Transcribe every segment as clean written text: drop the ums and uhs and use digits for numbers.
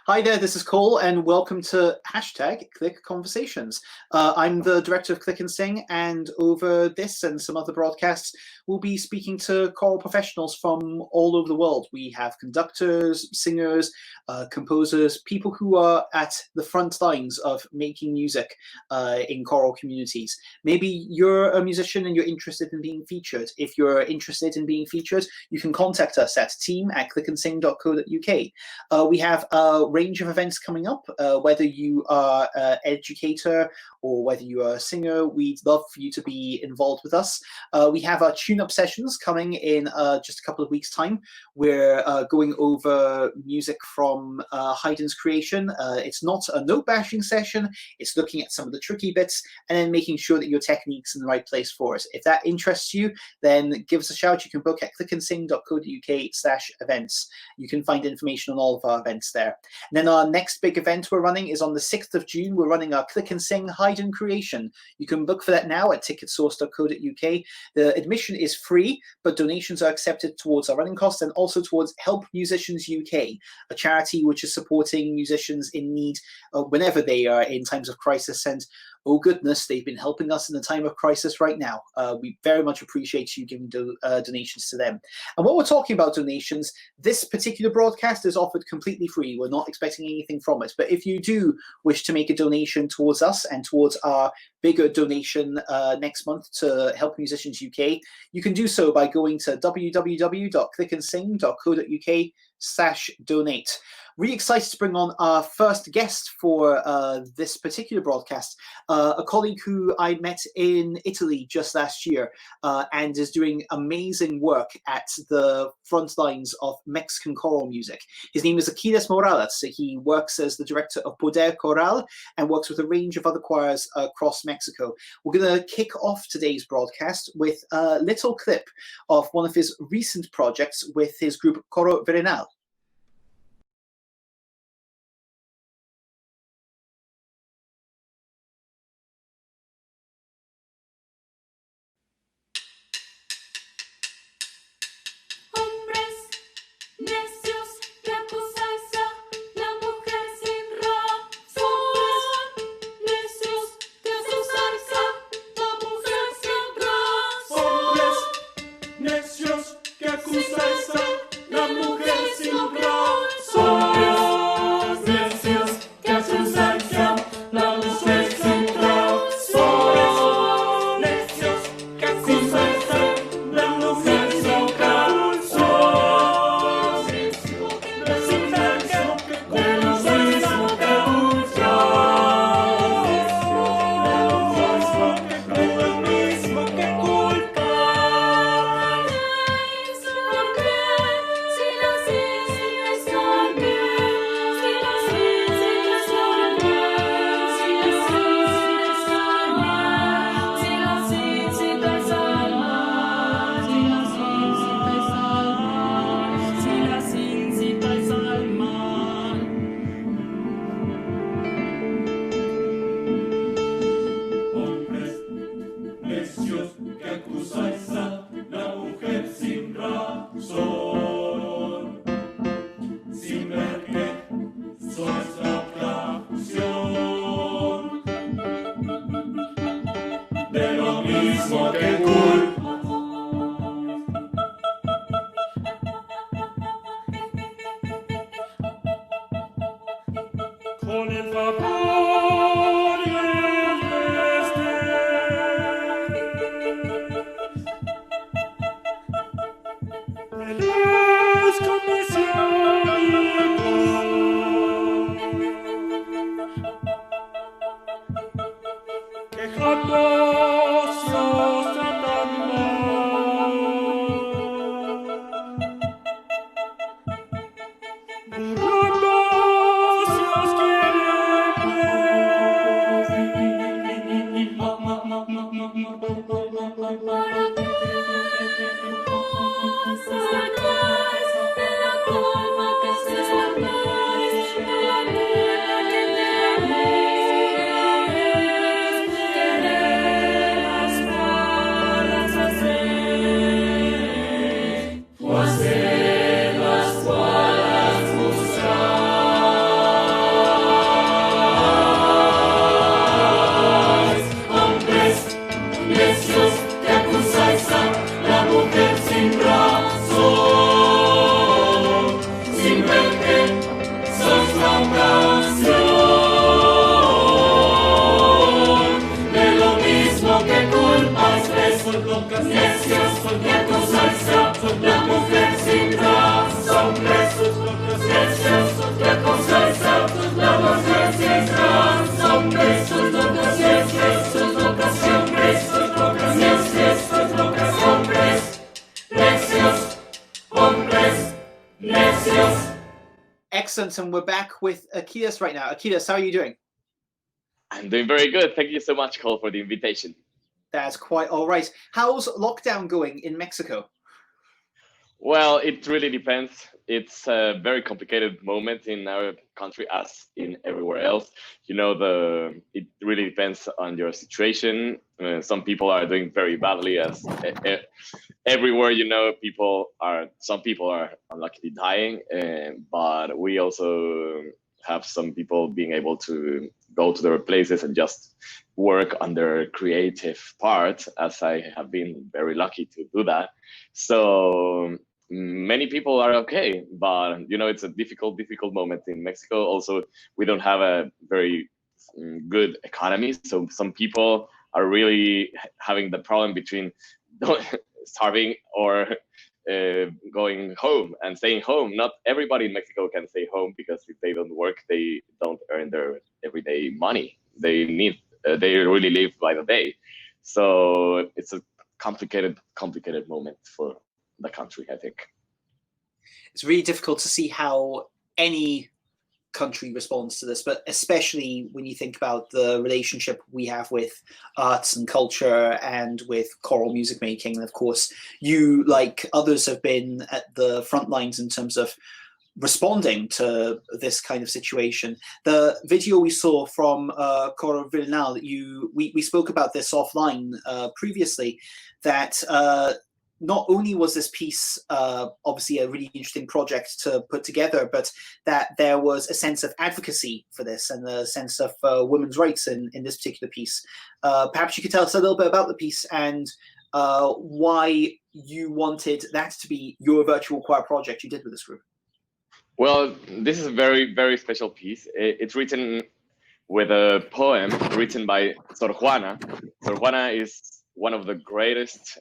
Hi there, this is Cole, and welcome to #Click Conversations. I'm the director of Click and Sing, and over this and some other broadcasts, we'll be speaking to choral professionals from all over the world. We have conductors, singers, composers, people who are at the front lines of making music in choral communities. Maybe you're a musician and you're interested in being featured. If you're interested in being featured, you can contact us at team@clickandsing.co.uk. We have a range of events coming up, whether you are an educator or whether you are a singer. We'd love for you to be involved with us. We have our tune-up sessions coming in just a couple of weeks' time. We're going over music from Haydn's creation. It's not a note bashing session. It's looking at some of the tricky bits and then making sure that your technique's in the right place for it. If that interests you, then give us a shout. You can book at clickandsing.co.uk/events. You can find information on all of our events there. And then our next big event we're running is on the 6th of June. We're running our Click and Sing Haydn creation. You can book for that now at ticketsource.co.uk. The admission is free, but donations are accepted towards our running costs and also towards Help Musicians UK, a charity which is supporting musicians in need whenever they are in times of crisis. And oh goodness, they've been helping us in a time of crisis right now. We very much appreciate you giving donations to them. And while we're talking about donations, this particular broadcast is offered completely free. We're not expecting anything from it. But if you do wish to make a donation towards us and towards our bigger donation next month to Help Musicians UK, you can do so by going to www.clickandsing.co.uk/donate. Really excited to bring on our first guest for this particular broadcast, a colleague who I met in Italy just last year and is doing amazing work at the front lines of Mexican choral music. His name is Aquiles Morales. He works as the director of Poder Choral and works with a range of other choirs across Mexico. We're going to kick off today's broadcast with a little clip of one of his recent projects with his group Coro Verenal. Was Excellent, and we're back with Aquiles right now. Aquiles, how are you doing? I'm doing very good. Thank you so much, Cole, for the invitation. That's quite all right. How's lockdown going in Mexico? Well, it really depends. It's a very complicated moment in our country, as in everywhere else. It really depends on your situation. Some people are doing very badly, as everywhere. Some people are unluckily dying, but we also have some people being able to go to their places and just work on their creative part, as I have been very lucky to do that. So many people are okay, but it's a difficult moment in Mexico. Also, we don't have a very good economy, so some people are really having the problem between starving or going home and staying home. Not everybody in Mexico can stay home, because if they don't work, they don't earn their everyday money. They really live by the day. So it's a complicated moment for the country, I think. It's really difficult to see how any country responds to this, but especially when you think about the relationship we have with arts and culture and with choral music making. And of course, you, like others, have been at the front lines in terms of responding to this kind of situation. The video we saw from Coro Villanal, we spoke about this offline previously, that not only was this piece obviously a really interesting project to put together, but that there was a sense of advocacy for this and a sense of women's rights in this particular piece. Perhaps you could tell us a little bit about the piece and why you wanted that to be your virtual choir project you did with this group. Well, this is a very, very special piece. It's written with a poem written by Sor Juana. Sor Juana is one of the greatest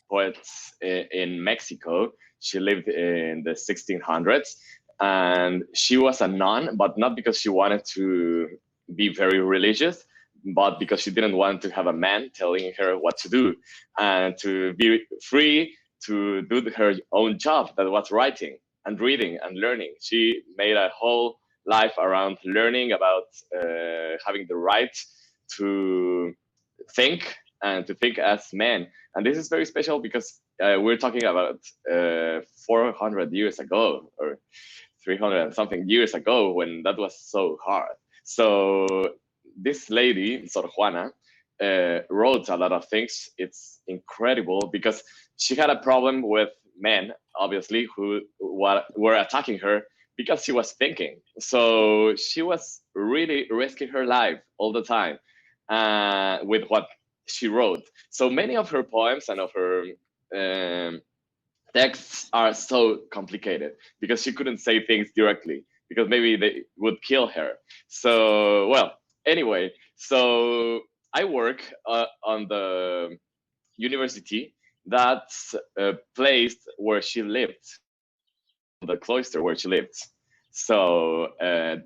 poets in Mexico. She lived in the 1600s, and she was a nun, but not because she wanted to be very religious, but because she didn't want to have a man telling her what to do, and to be free to do her own job, that was writing and reading and learning. She made a whole life around learning about having the right to think and to think as men. And this is very special because we're talking about 400 years ago, or 300 and something years ago, when that was so hard. So this lady, Sor Juana, wrote a lot of things. It's incredible because she had a problem with men, obviously, who were attacking her because she was thinking. So she was really risking her life all the time with what she wrote. So many of her poems and of her texts are so complicated because she couldn't say things directly, because maybe they would kill her. So, well, anyway, so I work on the university that's a place where she lived, the cloister where she lived. So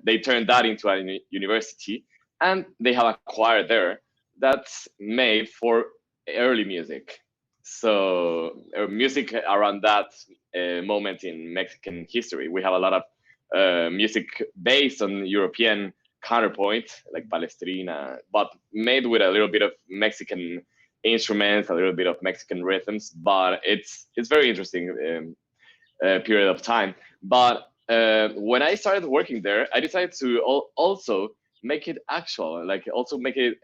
they turned that into a university, and they have a choir there that's made for early music. So music around that moment in Mexican history. We have a lot of music based on European counterpoint, like Palestrina, but made with a little bit of Mexican instruments, a little bit of Mexican rhythms. But it's very interesting period of time. But when I started working there, I decided to also make it actual, like also make it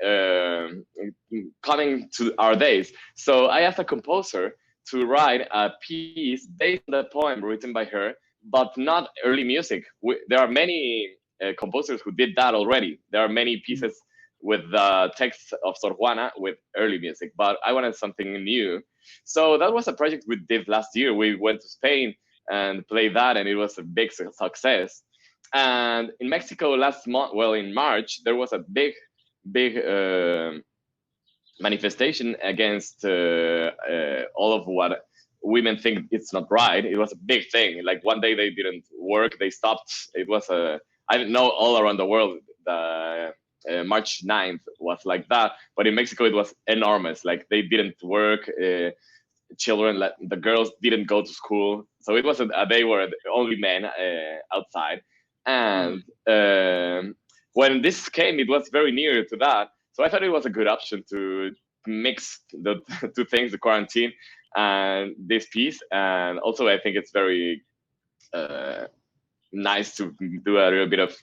coming to our days. So I asked a composer to write a piece based on the poem written by her, but not early music. There are many composers who did that already. There are many pieces with the text of Sor Juana with early music, but I wanted something new. So that was a project we did last year. We went to Spain and played that, and it was a big success. And in Mexico last month, well, in March, there was a big manifestation against all of what women think it's not right. It was a big thing. Like one day they didn't work, they stopped. It was I didn't know all around the world the March 9th was like that, but in Mexico it was enormous. Like they didn't work. Children, like the girls, didn't go to school, so it was a day where only men outside. And when this came, it was very near to that, so I thought it was a good option to mix the two things, the quarantine and this piece. And also I think it's very nice to do a little bit of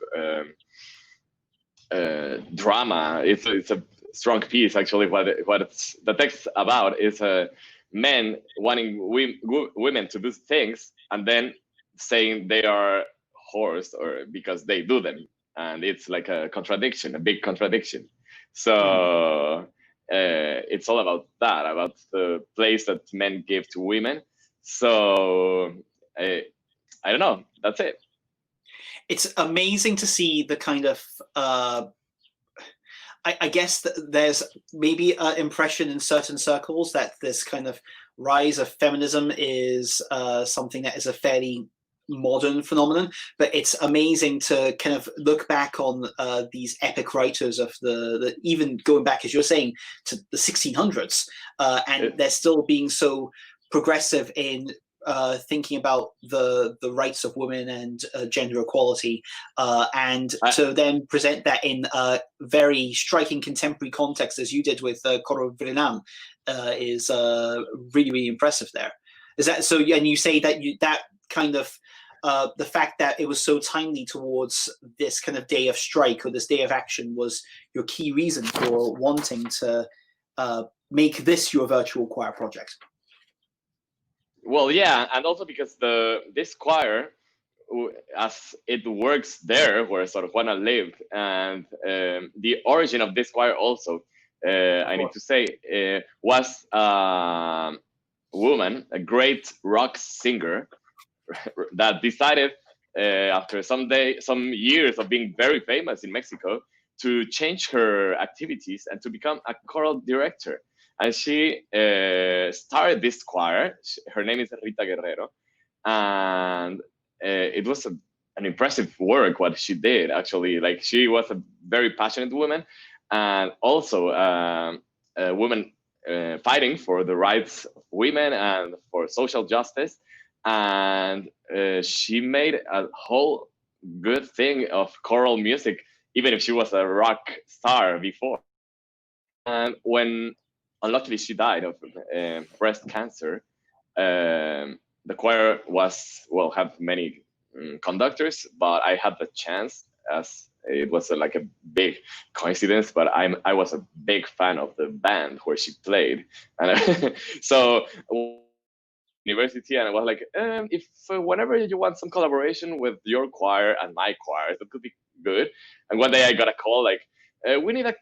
drama. It's a strong piece, actually. What it's, the text about is men wanting women to do things and then saying they are whores or because they do them, and it's like a contradiction, a big contradiction. So it's all about that, about the place that men give to women. So I don't know. That's it. It's amazing to see the kind of I guess that there's maybe an impression in certain circles that this kind of rise of feminism is something that is a fairly modern phenomenon, but it's amazing to kind of look back on these epic writers of the even going back, as you're saying, to the 1600s, and they're still being so progressive in thinking about the rights of women and gender equality, and to then present that in a very striking contemporary context, as you did with Coro Vrenam, is really, really impressive there. Is that so? And you say that that kind of the fact that it was so timely towards this kind of day of strike or this day of action was your key reason for wanting to make this your virtual choir project. Well, yeah, and also because this choir, as it works there where Sor Juana lived, and the origin of this choir also, I need to say, was a woman, a great rock singer, that decided after some years of being very famous in Mexico to change her activities and to become a choral director. And she started this choir. Her name is Rita Guerrero, and it was an impressive work what she did. Actually, like she was a very passionate woman, and also a woman fighting for the rights of women and for social justice. And she made a whole good thing of choral music, even if she was a rock star before. And when unluckily she died of breast cancer, the choir had many conductors, but I had the chance, as it was like a big coincidence, but I was a big fan of the band where she played, and so university, and I was like, if whenever you want some collaboration with your choir and my choir, that could be good. And one day I got a call like, we need a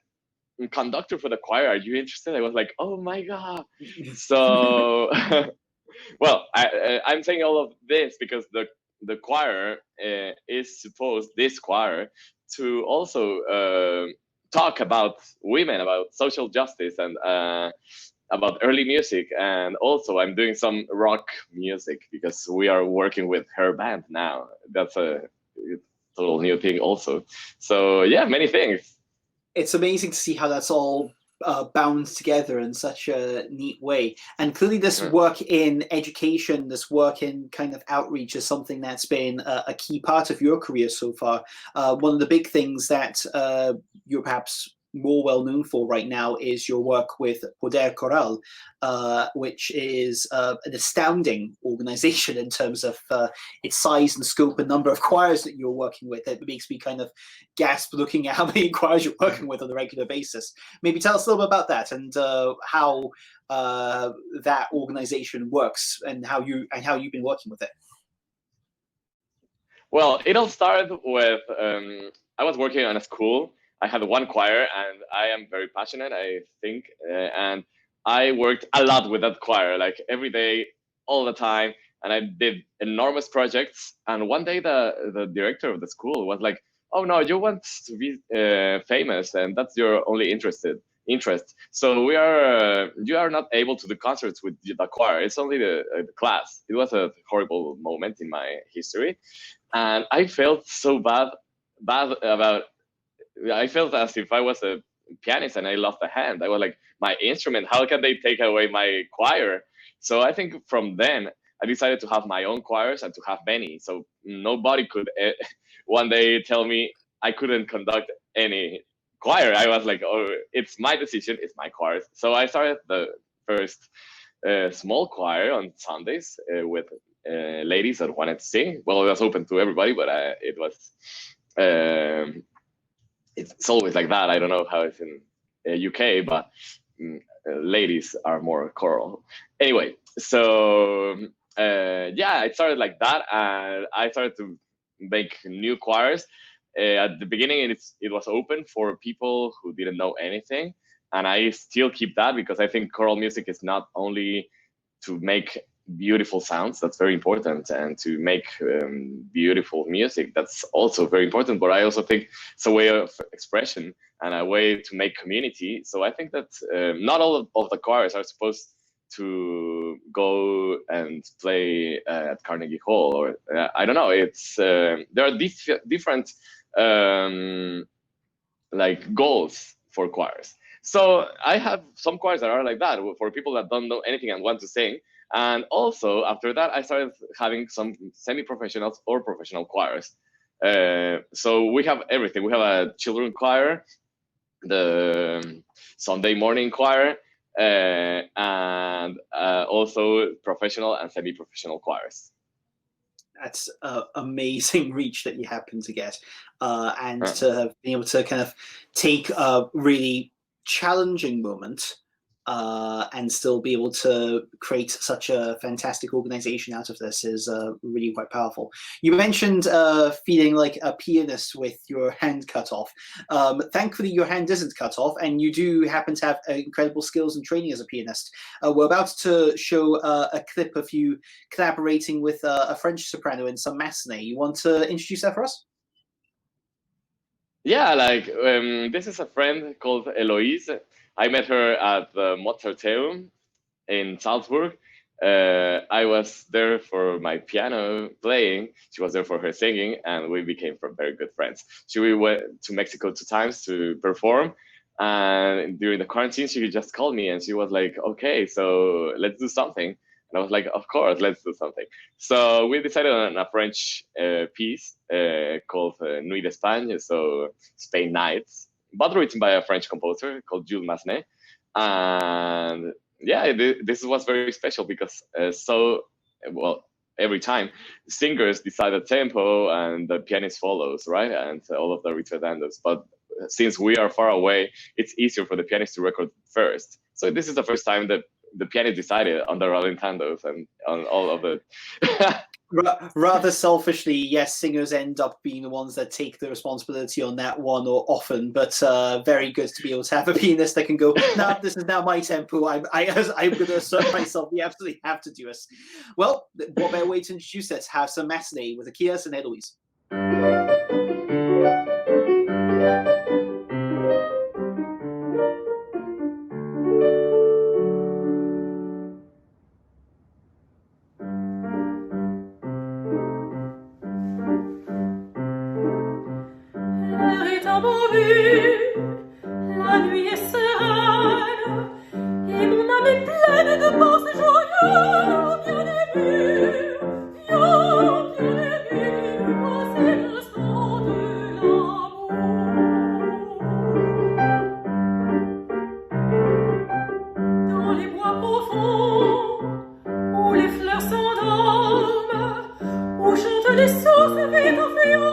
conductor for the choir, are you interested? I was like, oh my god. So well, I'm saying all of this because the choir is supposed, this choir, to also talk about women, about social justice, and about early music. And also I'm doing some rock music because we are working with her band now. That's a total new thing also. So yeah, many things. It's amazing to see how that's all bound together in such a neat way. And clearly this work in education, this work in kind of outreach is something that's been a key part of your career so far. One of the big things that you're perhaps more well known for right now is your work with Poder Choral, which is an astounding organization in terms of its size and scope and number of choirs that you're working with. It makes me kind of gasp looking at how many choirs you're working with on a regular basis. Maybe tell us a little bit about that and how that organization works and how you've been working with it. Well, it all started with I was working on a school. I had one choir, and I am very passionate, I think, and I worked a lot with that choir, like every day, all the time, and I did enormous projects. And one day, the director of the school was like, "Oh no, you want to be famous, and that's your only interest. So you are not able to do concerts with the choir. It's only the class. It was a horrible moment in my history, and I felt so bad about. I felt as if I was a pianist and I lost a hand. I was like, my instrument. How can they take away my choir? So I think from then I decided to have my own choirs and to have many. So nobody could one day tell me I couldn't conduct any choir. I was like, oh, it's my decision. It's my choir. So I started the first small choir on Sundays with ladies that wanted to sing. Well, it was open to everybody, but it was. It's always like that. I don't know how it's in UK, but ladies are more choral. Anyway, so yeah, it started like that, and I started to make new choirs. At the beginning, it was open for people who didn't know anything, and I still keep that because I think choral music is not only to make beautiful sounds, that's very important, and to make beautiful music, that's also very important, but I also think it's a way of expression and a way to make community. So I think that not all of the choirs are supposed to go and play at Carnegie Hall, or I don't know, it's there are different like goals for choirs. So I have some choirs that are like that for people that don't know anything and want to sing. And also after that, I started having some semi-professionals or professional choirs. So we have everything. We have a children choir, the Sunday morning choir, and also professional and semi-professional choirs. That's amazing reach that you happen to get, and to have been able to kind of take a really challenging moment and still be able to create such a fantastic organization out of this is really quite powerful. You mentioned feeling like a pianist with your hand cut off. Thankfully, your hand isn't cut off, and you do happen to have incredible skills and training as a pianist. We're about to show a clip of you collaborating with a French soprano in some massenet. You want to introduce that for us? Yeah, like this is a friend called Eloise. I met her at the Mozarteum in Salzburg. I was there for my piano playing. She was there for her singing, and we became very good friends. We went to Mexico 2 times to perform, and during the quarantine, she just called me and she was like, "Okay, so let's do something." And I was like, "Of course, let's do something." So we decided on a French piece called Nuit d'Espagne, so Spain Nights, but written by a French composer called Jules Massenet. And yeah, this was very special because every time singers decide the tempo and the pianist follows, right? And all of the ritordandos. But since we are far away, it's easier for the pianist to record first. So this is the first time that the pianist decided on the ralentandos and on all of it. Rather selfishly, yes, singers end up being the ones that take the responsibility on that one, or often, but very good to be able to have a pianist that can go, "No, this is now my tempo. I'm going to assert myself. We absolutely have to do this." Well, what better way to introduce this? Have some massenet with Aquiles and Eloise. La nuit est sereine et mon âme est pleine de pensées joyeuses. Bien-aimé, bien-aimé, voici l'instant de l'amour. Dans les bois profonds où les fleurs s'endorment, où chantent les sources vite en fuyant.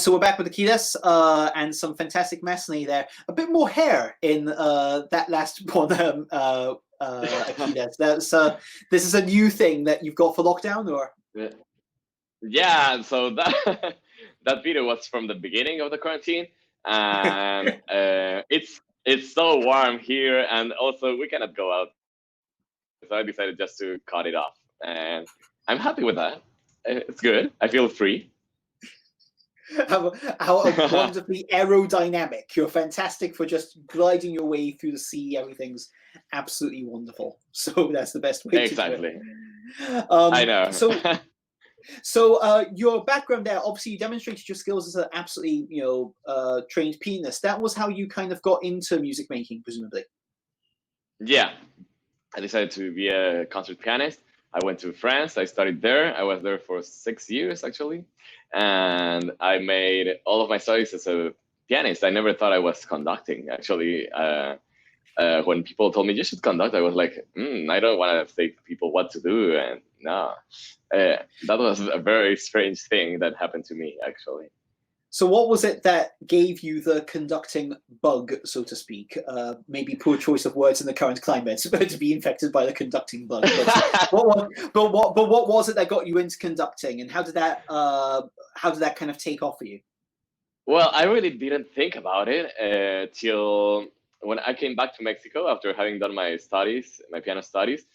so we're back with Aquiles and some fantastic masonry there. A bit more hair in that last one, Aquiles. This is a new thing that you've got for lockdown, or? Yeah, so that that video was from the beginning of the quarantine, and it's so warm here, and also we cannot go out, so I decided just to cut it off, and I'm happy with that. It's good. I feel free. How wonderfully aerodynamic. You're fantastic for just gliding your way through the sea. Everything's absolutely wonderful. So that's the best way to do it. I know. So your background there, obviously you demonstrated your skills as an absolutely, trained pianist. That was how you kind of got into music making, presumably. Yeah, I decided to be a concert pianist. I went to France. I studied there. I was there for 6 years, actually. And I made all of my studies as a pianist. I never thought I was conducting, actually. When people told me you should conduct, I was like, I don't want to say to people what to do. And no, that was a very strange thing that happened to me, actually. So what was it that gave you the conducting bug, so to speak? Maybe poor choice of words in the current climate, to be infected by the conducting bug. But what was it that got you into conducting, and how did that kind of take off for you? Well, I really didn't think about it till when I came back to Mexico after having done my studies, my piano studies.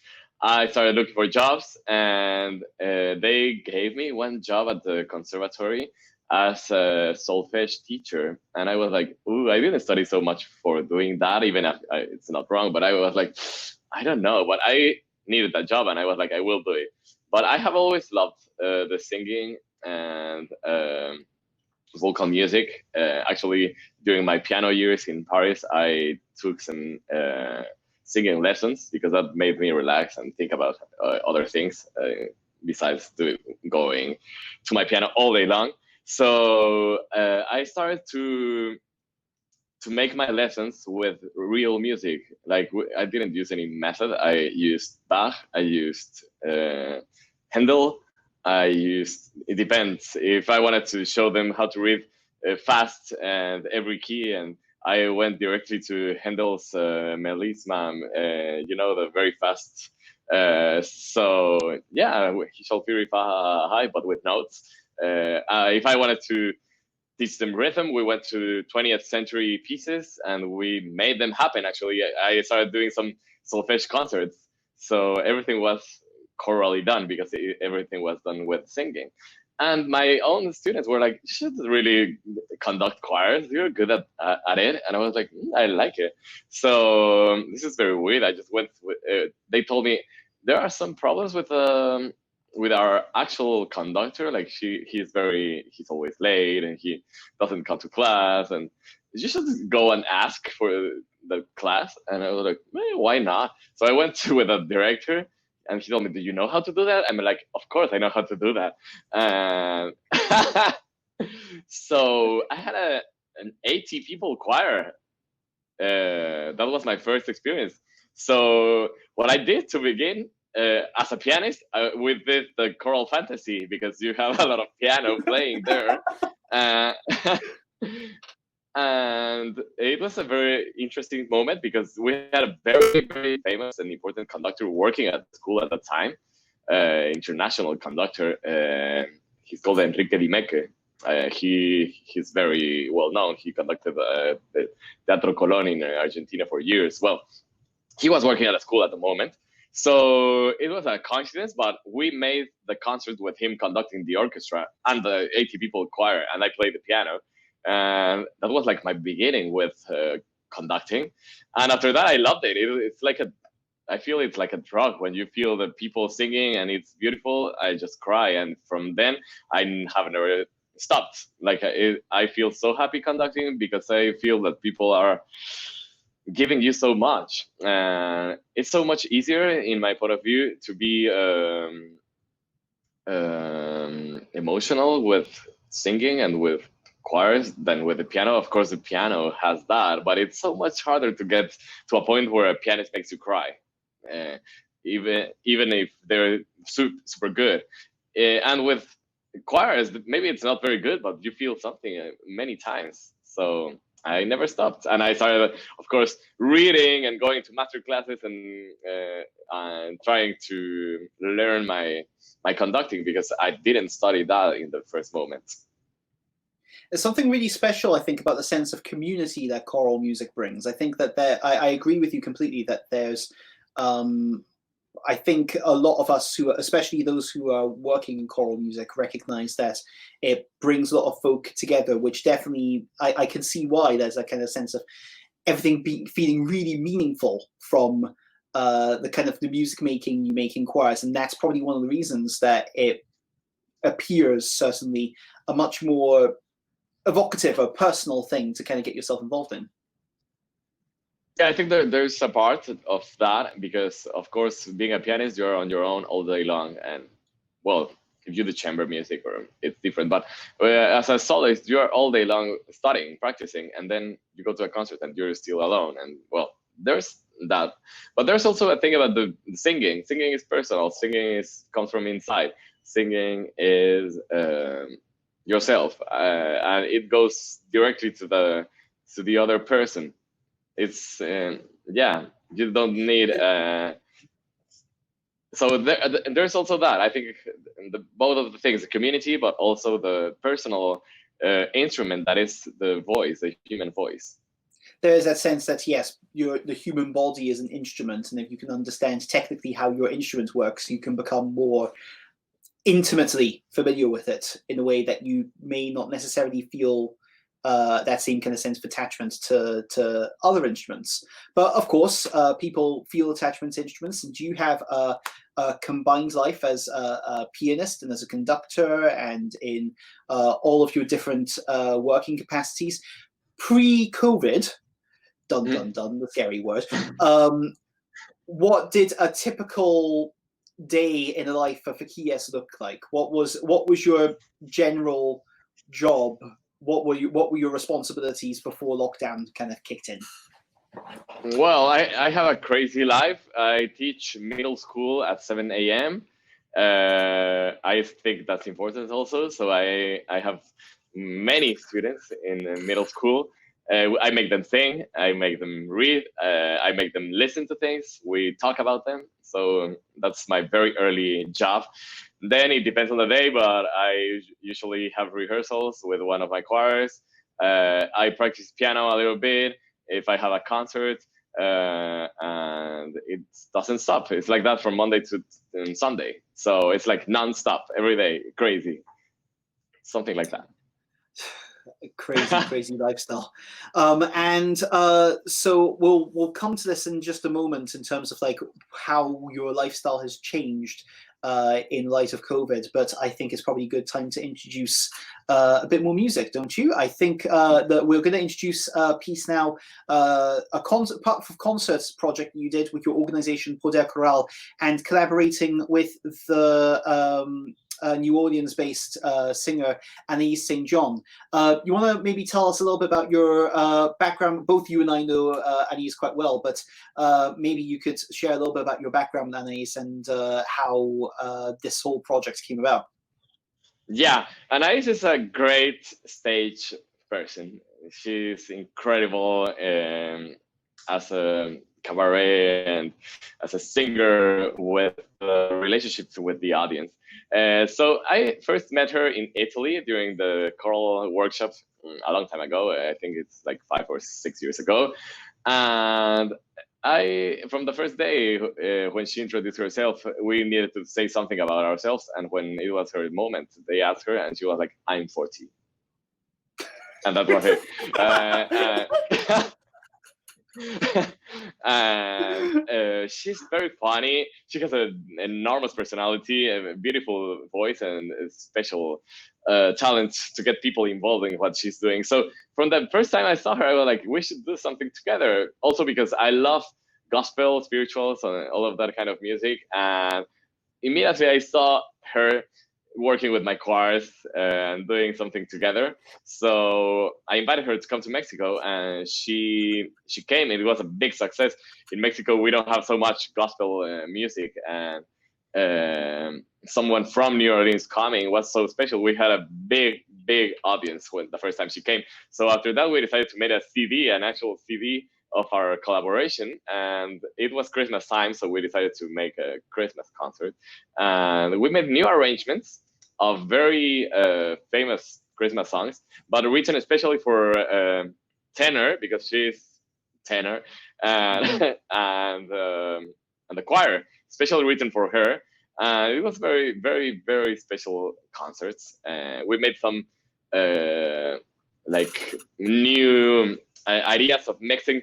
I started looking for jobs, and they gave me one job at the conservatory as a solfege teacher. And I was like, ooh, I didn't study so much for doing that, even if it's not wrong, but I was like, I don't know, but I needed that job, and I was like, I will do it. But I have always loved the singing and vocal music. Actually, during my piano years in Paris, I took some singing lessons because that made me relax and think about other things besides going to my piano all day long. So I started to make my lessons with real music. Like I didn't use any method. I used Bach. I used Handel. It depends. If I wanted to show them how to read fast and every key, and I went directly to Handel's Melisma, the very fast. So yeah, he shall fury fa high, but with notes. If I wanted to teach them rhythm, we went to 20th century pieces and we made them happen. Actually, I started doing some solfege concerts, so everything was chorally done because everything was done with singing. And my own students were like, you should really conduct choirs. You're good at it. And I was like, I like it. So this is very weird. I just went with, they told me there are some problems with our actual conductor. Like he's always late and he doesn't come to class, and you should go and ask for the class. And I was like, why not? So I went with a director, and he told me, do you know how to do that? I'm like, of course I know how to do that. And so I had an 80 people choir. That was my first experience. So what I did to begin, as a pianist, we did the choral fantasy because you have a lot of piano playing there. And it was a very interesting moment because we had a very, very famous and important conductor working at the school at the time, international conductor. He's called Enrique Di Mecche. He's very well known. He conducted the Teatro Colón in Argentina for years. Well, he was working at a school at the moment. So it was a coincidence, but we made the concert with him conducting the orchestra and the 80 people choir, and I played the piano. And that was like my beginning with conducting. And after that, I loved it. I feel it's like a drug. When you feel the people singing and it's beautiful, I just cry. And from then, I have never stopped. Like I feel so happy conducting because I feel that people are giving you so much. It's so much easier, in my point of view, to be emotional with singing and with choirs than with the piano. Of course, the piano has that, but it's so much harder to get to a point where a pianist makes you cry, even if they're super good. And with choirs, maybe it's not very good, but you feel something many times. So I never stopped, and I started, of course, reading and going to master classes and trying to learn my conducting, because I didn't study that in the first moment. There's something really special, I think, about the sense of community that choral music brings. I think that I agree with you completely that there's, I think a lot of us who, especially those who are working in choral music, recognize that it brings a lot of folk together, which definitely, I can see why there's a kind of sense of everything feeling really meaningful from the kind of the music making you make in choirs. And that's probably one of the reasons that it appears certainly a much more evocative or personal thing to kind of get yourself involved in. Yeah, I think there's a part of that, because of course, being a pianist, you're on your own all day long, and well, if you do chamber music, or it's different, but as a soloist, you're all day long studying, practicing, and then you go to a concert and you're still alone. And well, there's that, but there's also a thing about the singing. Singing is personal. Singing comes from inside. Singing is yourself, and it goes directly to the other person. It's yeah, you don't need so there's also that. I think both of the things, the community, but also the personal instrument that is the voice, the human voice. There is that sense that yes, the human body is an instrument, and if you can understand technically how your instrument works, you can become more intimately familiar with it in a way that you may not necessarily feel that same kind of sense of attachment to other instruments. But of course, people feel attachment to instruments. And do you have a combined life as a pianist and as a conductor, and in all of your different working capacities pre-COVID? Dun dun dun, the scary word. What did a typical day in the life of Aquiles look like? What was your general job? What were your responsibilities before lockdown kind of kicked in? Well, I have a crazy life. I teach middle school at 7 a.m. I think that's important also. So I have many students in middle school. I make them sing, I make them read, I make them listen to things, we talk about them. So that's my very early job. Then it depends on the day, but I usually have rehearsals with one of my choirs. I practice piano a little bit if I have a concert, and it doesn't stop. It's like that from Monday to Sunday. So it's like non-stop every day, crazy, something like that. Crazy lifestyle. So we'll come to this in just a moment in terms of like how your lifestyle has changed in light of COVID, but I think it's probably a good time to introduce a bit more music, don't you? I think that we're going to introduce a piece now, a concerts project that you did with your organization Poder Choral, and collaborating with the New Orleans-based singer Anais St. John. You want to maybe tell us a little bit about your background? Both you and I know Anais quite well, but maybe you could share a little bit about your background, Anais, and how this whole project came about. Yeah, Anais is a great stage person. She's incredible as a cabaret and as a singer with relationships with the audience. So I first met her in Italy during the choral workshops a long time ago. I think it's like 5 or 6 years ago. And from the first day when she introduced herself, we needed to say something about ourselves. And when it was her moment, they asked her, and she was like, "I'm 40." And that was it. And she's very funny. She has an enormous personality, a beautiful voice, and a special talent to get people involved in what she's doing. So from the first time I saw her, I was like, we should do something together. Also because I love gospel, spirituals, and all of that kind of music. And immediately I saw her working with my choirs and doing something together. So I invited her to come to Mexico, and she came, and it was a big success. In Mexico, we don't have so much gospel music, and someone from New Orleans coming was so special. We had a big audience when the first time she came. So after that, we decided to make a CD, an actual CD of our collaboration, and it was Christmas time, so we decided to make a Christmas concert, and we made new arrangements of very famous Christmas songs, but written especially for tenor, because she's tenor, and and the choir, especially written for her. It was very special concerts. We made some like new ideas of mixing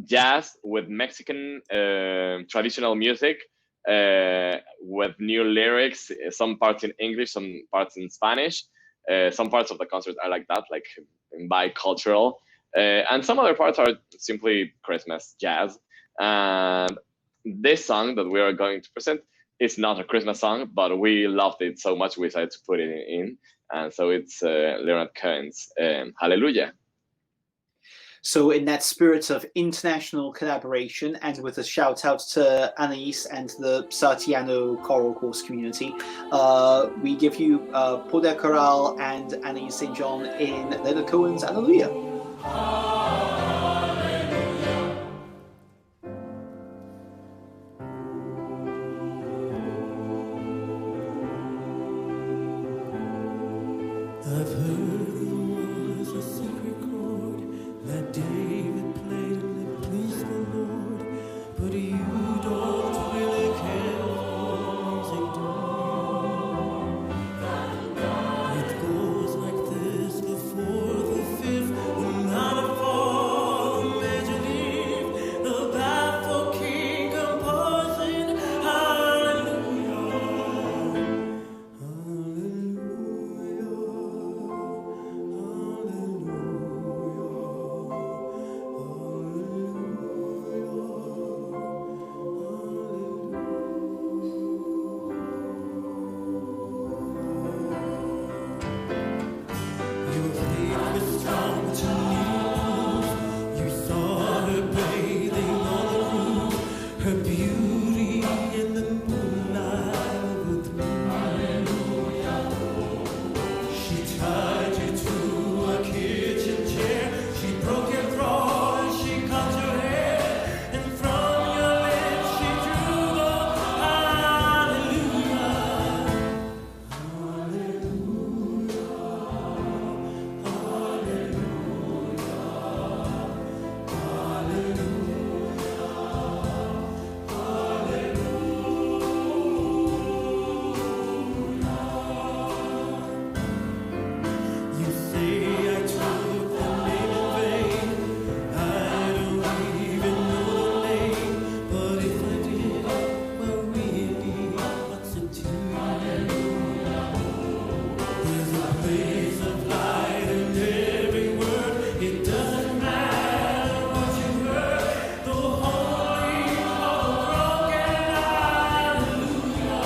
jazz with Mexican traditional music, with new lyrics, some parts in English, some parts in Spanish. Some parts of the concert are like that, like bicultural, and some other parts are simply Christmas jazz. And this song that we are going to present is not a Christmas song, but we loved it so much we decided to put it in. And so it's Leonard Cohen's Hallelujah. So in that spirit of international collaboration, and with a shout out to Anais and the Sartiano choral course community, we give you Poder Choral and Anais St. John in Leonard Cohen's Hallelujah. I've heard there was a secret chord that David played and it pleased the Lord, but you don't really care for music, do you? It goes like this: the fourth, the fifth, the minor fall, the major leave, the baffled king composing hallelujah, Your faith was strong, but you needed proof. You saw her bathing on the roof, her beauty in the moonlight overthrew. She tied you to a kitchen chair, she broke your throat and she cut your hair, and from your lips she drew the hallelujah. You say I took the name in vain. I don't even know the name, but if I did, well, really, what's it to you? There's a place of light in every word. It doesn't matter what you heard. The holy of broken hallelujah.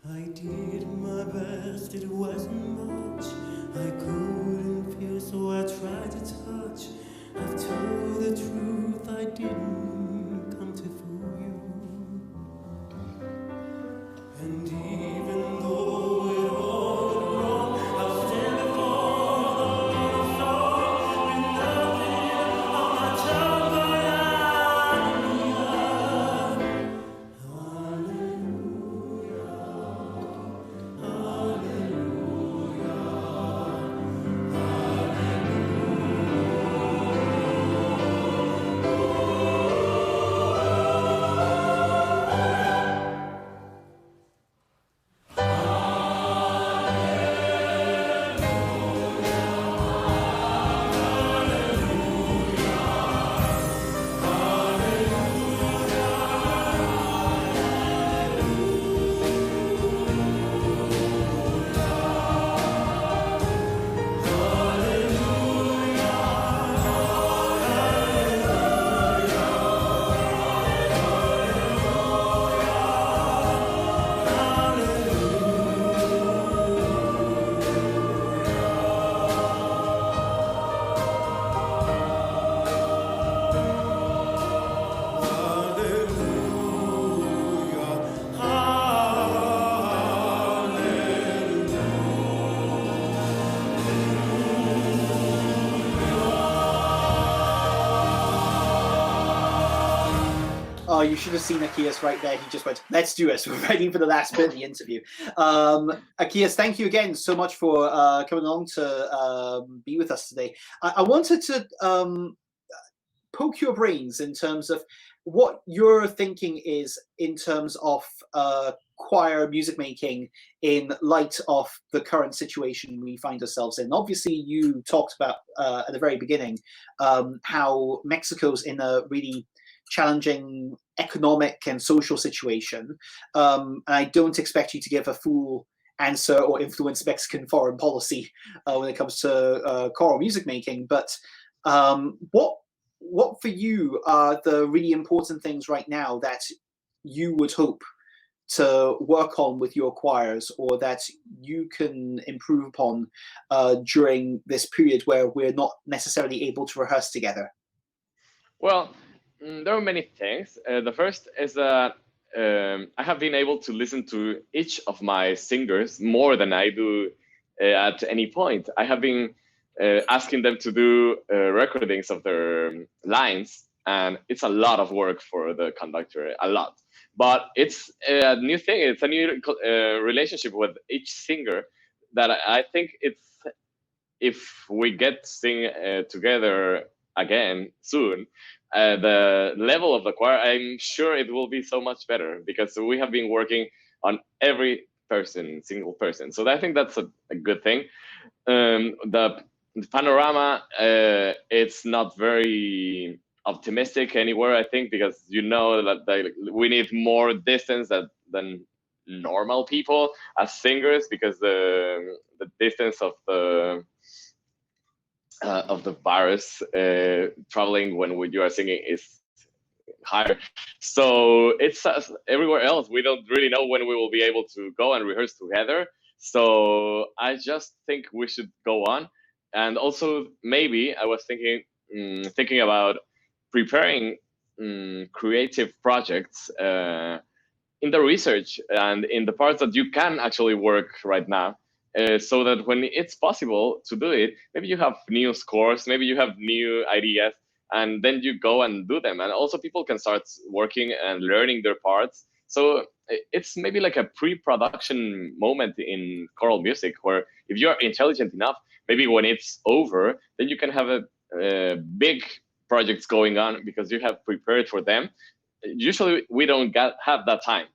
I did my best, it wasn't much. I couldn't feel, so I tried to touch. I've told the truth, I didn't come to fool you. And even though it all went wrong, I'll stand before the Lord of song with nothing on my tongue but hallelujah. you should have seen Aquiles right there. He just went, let's do it. We're ready for the last bit of the interview. Aquiles, thank you again so much for coming along to be with us today. I wanted to poke your brains in terms of what your thinking is in terms of choir music making in light of the current situation we find ourselves in. Obviously, you talked about at the very beginning how Mexico's in a really challenging economic and social situation. And I don't expect you to give a full answer or influence Mexican foreign policy when it comes to choral music making, but what for you are the really important things right now that you would hope to work on with your choirs, or that you can improve upon during this period where we're not necessarily able to rehearse together? Well, there are many things. The first is that I have been able to listen to each of my singers more than I do at any point. I have been asking them to do recordings of their lines, and it's a lot of work for the conductor, a lot. But it's a new thing. It's a new relationship with each singer that I think it's, if we get to sing together again soon, the level of the choir, I'm sure it will be so much better, because we have been working on every person, single person. So I think that's a good thing. The panorama, it's not very optimistic anywhere, I think, because you know that we need more distance than normal people as singers, because the distance of the virus traveling when you are singing is higher. So it's everywhere else. We don't really know when we will be able to go and rehearse together. So I just think we should go on. And also, maybe I was thinking about preparing creative projects in the research and in the parts that you can actually work right now. So that when it's possible to do it, maybe you have new scores, maybe you have new ideas, and then you go and do them. And also people can start working and learning their parts. So it's maybe like a pre-production moment in choral music, where if you're intelligent enough, maybe when it's over, then you can have a big projects going on because you have prepared for them. Usually we don't have that time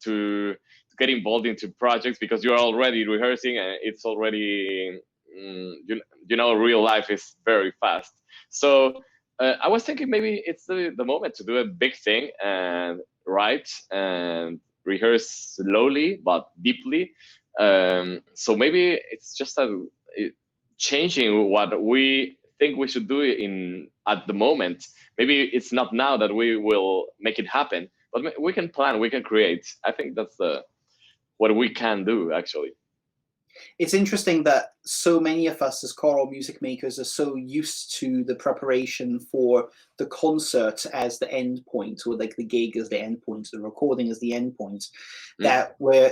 to get involved into projects because you're already rehearsing and it's already, real life is very fast. So I was thinking maybe it's the moment to do a big thing and write and rehearse slowly but deeply. So maybe it's just changing what we think we should do at the moment. Maybe it's not now that we will make it happen, but we can plan, we can create. I think that's what we can do, actually. It's interesting that so many of us as choral music makers are so used to the preparation for the concert as the end point, or like the gig as the end point, the recording as the end point, that we're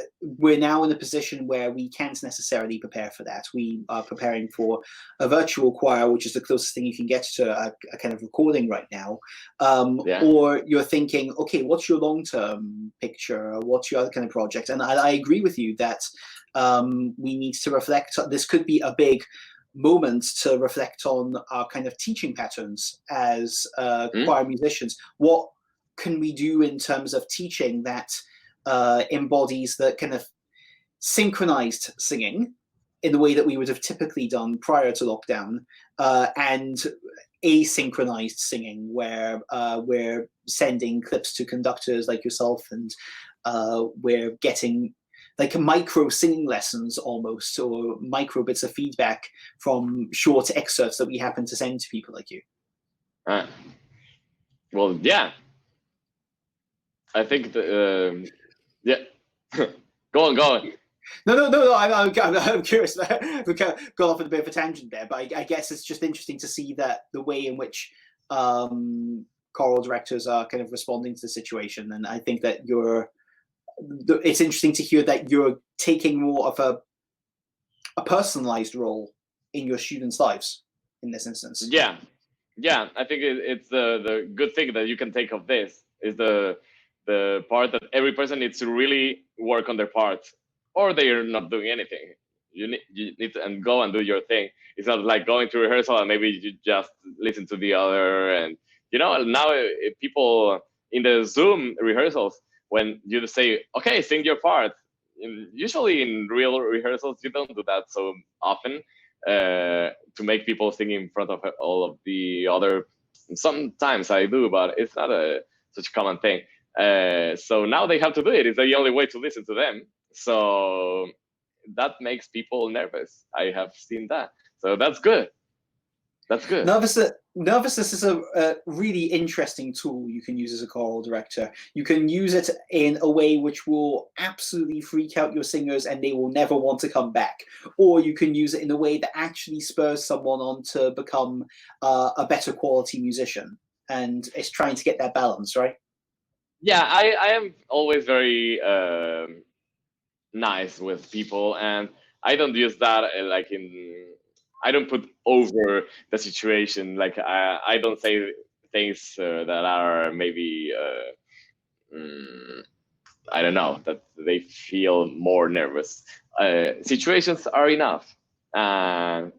now in a position where we can't necessarily prepare for that. We are preparing for a virtual choir, which is the closest thing you can get to a kind of recording right now. Or you're thinking, okay, what's your long-term picture? What's your other kind of project? And I agree with you that we need to reflect. This could be a big moment to reflect on our kind of teaching patterns as choir musicians. What can we do in terms of teaching that embodies the kind of synchronized singing in the way that we would have typically done prior to lockdown, and asynchronized singing where we're sending clips to conductors like yourself, and we're getting like micro singing lessons almost, or micro bits of feedback from short excerpts that we happen to send to people like you. Well, yeah. I think yeah. Go on. No. I'm curious. We kind of got off on a bit of a tangent there, but I guess it's just interesting to see that the way in which choral directors are kind of responding to the situation, and I think that it's interesting to hear that you're taking more of a personalized role in your students' lives in this instance. Yeah. I think it's the good thing that you can take of this is the part that every person needs to really work on their part, or they're not doing anything. You need to and go and do your thing. It's not like going to rehearsal and maybe you just listen to the other. And now people in the Zoom rehearsals, when you say, okay, sing your part. Usually in real rehearsals, you don't do that so often to make people sing in front of all of the other. Sometimes I do, but it's not such a common thing. So now they have to do it. It's the only way to listen to them. So that makes people nervous. I have seen that. So that's good. That's good. Nervousness is a really interesting tool you can use as a choral director. You can use it in a way which will absolutely freak out your singers and they will never want to come back. Or you can use it in a way that actually spurs someone on to become a better quality musician. And it's trying to get that balance, right? Yeah, I am always very nice with people, and I don't use that I don't put over the situation. Like I don't say things that are maybe I don't know, that they feel more nervous. Situations are enough, and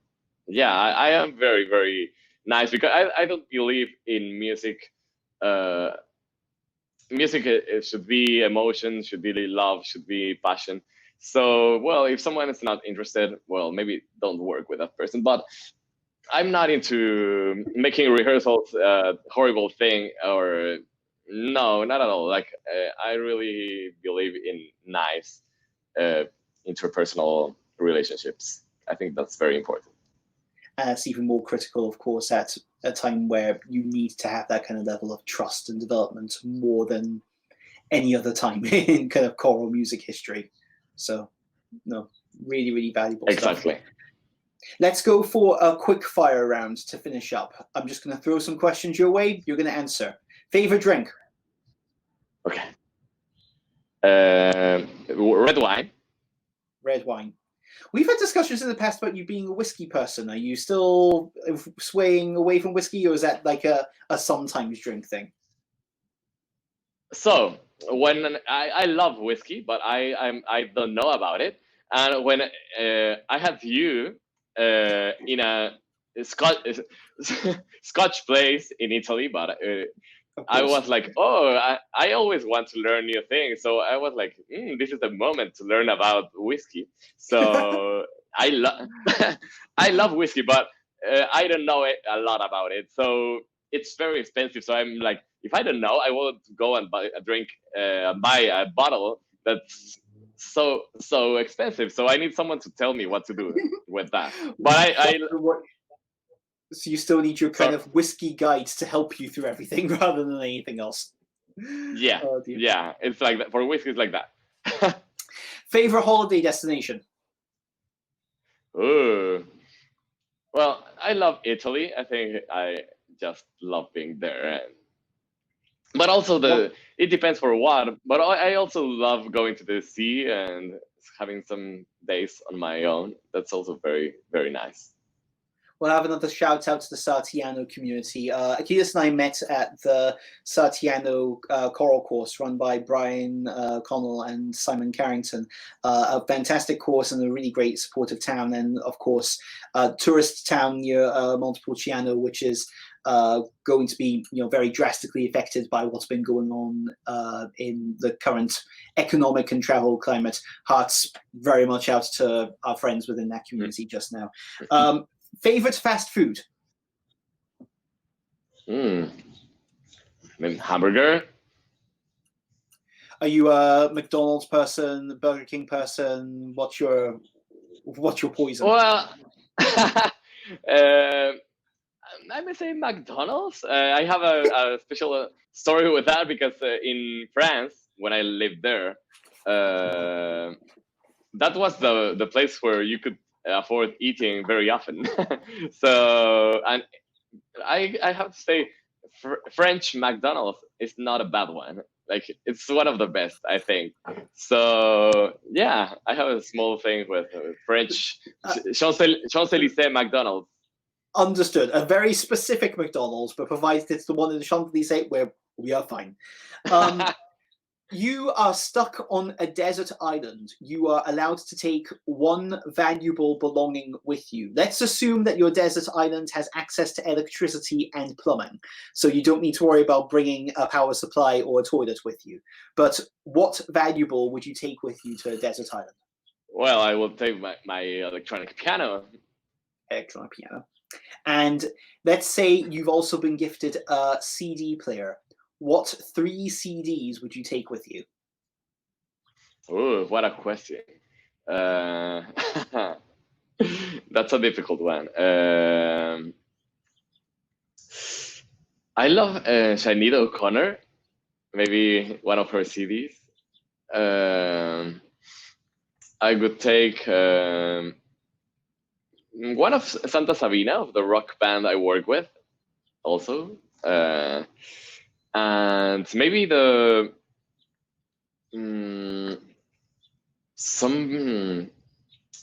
yeah, I am very, very nice because I don't believe in music. Music it should be emotion, should be love, should be passion. So, well, if someone is not interested, well, maybe don't work with that person. But I'm not into making rehearsals a horrible thing, or no, not at all. Like I really believe in nice interpersonal relationships. I think that's very important. And it's even more critical, of course, at a time where you need to have that kind of level of trust and development more than any other time in kind of choral music history. So, no, really, really valuable Exactly. stuff. Let's go for a quick fire round to finish up. I'm just going to throw some questions your way. You're going to answer. Favorite drink? Okay. Red wine. Red wine. We've had discussions in the past about you being a whiskey person. Are you still swaying away from whiskey, or is that like a sometimes drink thing? So when I love whiskey, but I don't know about it. And when I had you in a Scotch place in Italy, but I was like, oh, I always want to learn new things. So I was like, this is the moment to learn about whiskey. So I love whiskey, but I don't know a lot about it. So it's very expensive. So I'm like, if I don't know, I will go and buy a bottle that's so expensive. So I need someone to tell me what to do with that. But So you still need your kind of whiskey guides to help you through everything rather than anything else. Yeah, yeah, it's like that. For whiskey, it's like that. Favorite holiday destination? Ooh. Well, I love Italy. I think I just love being there. But also it depends for what. But I also love going to the sea and having some days on my own. That's also very, very nice. We'll have another shout out to the Sartiano community. Aquiles and I met at the Sartiano choral course run by Brian Connell and Simon Carrington. A fantastic course and a really great supportive town. And of course, tourist town near Montepulciano, which is going to be very drastically affected by what's been going on in the current economic and travel climate. Hearts very much out to our friends within that community just now. Favorite fast food? Hamburger. Are you a McDonald's person, Burger King person? What's your poison? Well, I may say McDonald's. I have a special story with that because in France, when I lived there, that was the place where you could afford eating very often. So, and I have to say, French McDonald's is not a bad one. Like, it's one of the best, I think. So yeah, I have a small thing with French Champs-Élysées McDonald's. Understood. A very specific McDonald's, but provided it's the one in the Champs-Élysées where We are fine. You are stuck on a desert island. You are allowed to take one valuable belonging with you. Let's assume that your desert island has access to electricity and plumbing, so you don't need to worry about bringing a power supply or a toilet with you. But what valuable would you take with you to a desert island? Well, I will take my electronic piano. Electronic piano. And let's say you've also been gifted a CD player. What 3 CDs would you take with you? Oh, what a question. That's a difficult one. I love Sinead O'Connor, maybe one of her CDs. I would take one of Santa Sabina, of the rock band I work with, also. And maybe some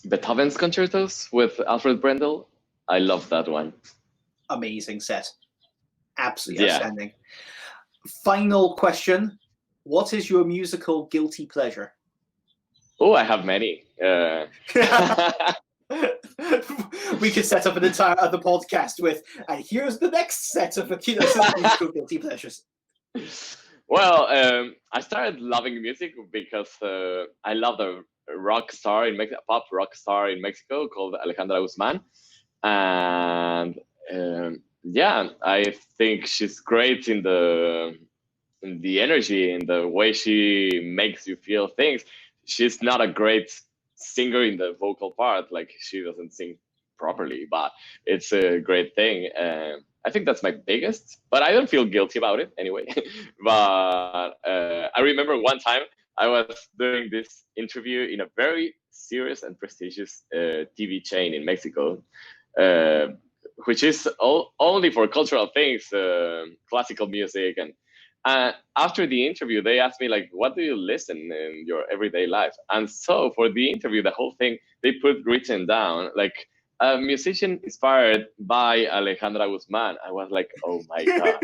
Beethoven's concertos with Alfred Brendel. I love that one. Amazing set. Absolutely outstanding. Final question. What is your musical guilty pleasure? Oh, I have many. We could set up an entire other podcast with, and here's the next set of Aquiles' musical guilty pleasures. Well, I started loving music because I loved a rock star in Mexico, pop rock star in Mexico called Alejandra Guzman, and I think she's great in the energy, in the way she makes you feel things. She's not a great singer in the vocal part, like she doesn't sing properly, but it's a great thing. I think that's my biggest, but I don't feel guilty about it anyway. But I remember one time I was doing this interview in a very serious and prestigious TV chain in Mexico, which is only for cultural things, classical music. And after the interview, they asked me, like, what do you listen in your everyday life? And so for the interview, the whole thing, they put written down, like, a musician inspired by Alejandra Guzman. I was like, oh my God.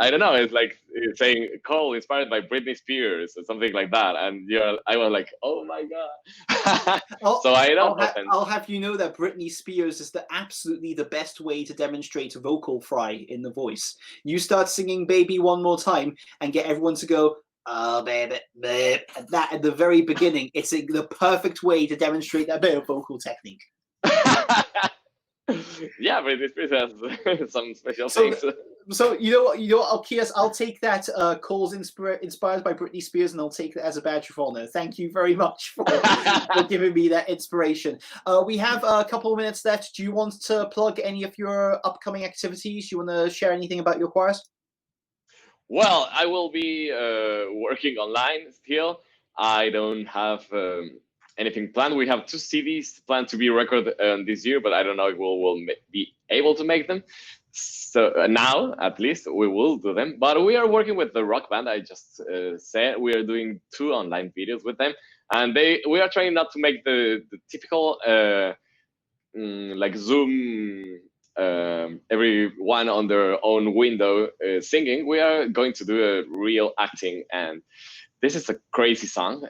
I don't know, it's like saying Cole inspired by Britney Spears or something like that. And I was like, oh my God. So I'll have you know that Britney Spears is absolutely the best way to demonstrate vocal fry in the voice. You start singing Baby One More Time and get everyone to go, oh, baby, babe. That at the very beginning, it's the perfect way to demonstrate that bit of vocal technique. Yeah, but this has some special things. So you know what, Aquiles, I'll take that Cole's inspired by Britney Spears, and I'll take that as a badge of honor. Thank you very much for giving me that inspiration. We have a couple of minutes left. Do you want to plug any of your upcoming activities? Do you want to share anything about your choirs? Well, I will be working online still. I don't have anything planned. We have 2 CDs planned to be recorded this year, but I don't know if we'll be able to make them. So now, at least, we will do them. But we are working with the rock band. I just said we are doing 2 online videos with them, and we are trying not to make the typical like Zoom. Everyone on their own window singing. We are going to do a real acting, and this is a crazy song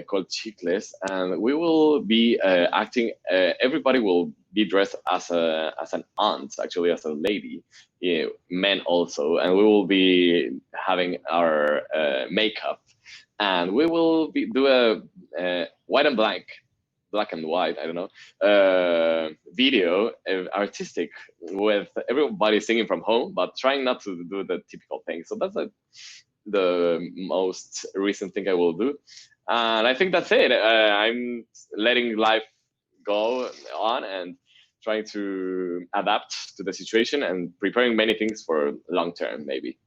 called Chicles, and we will be acting. Everybody will be dressed as an aunt, actually, as a lady, men also, and we will be having our makeup, and we will do a white and black and white, I don't know, video, artistic, with everybody singing from home, but trying not to do the typical thing. So that's the most recent thing I will do. And I think that's it. I'm letting life go on and trying to adapt to the situation and preparing many things for long term, maybe.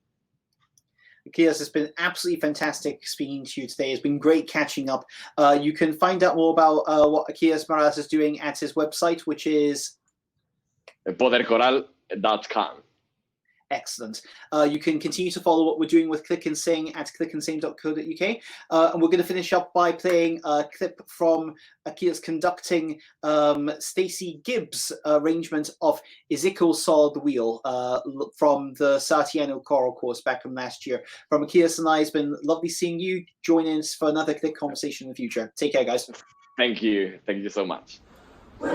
Aquiles, it's been absolutely fantastic speaking to you today. It's been great catching up. You can find out more about what Aquiles Morales is doing at his website, which is podercoral.com. Excellent. You can continue to follow what we're doing with Click and Sing at clickandsing.co.uk. And we're going to finish up by playing a clip from Aquiles conducting Stacey Gibbs' arrangement of Ezekiel Saw the Wheel from the Sartiano choral course back from last year. From Aquiles and I, it's been lovely seeing you. Join in for another Click conversation in the future. Take care, guys. Thank you. Thank you so much. When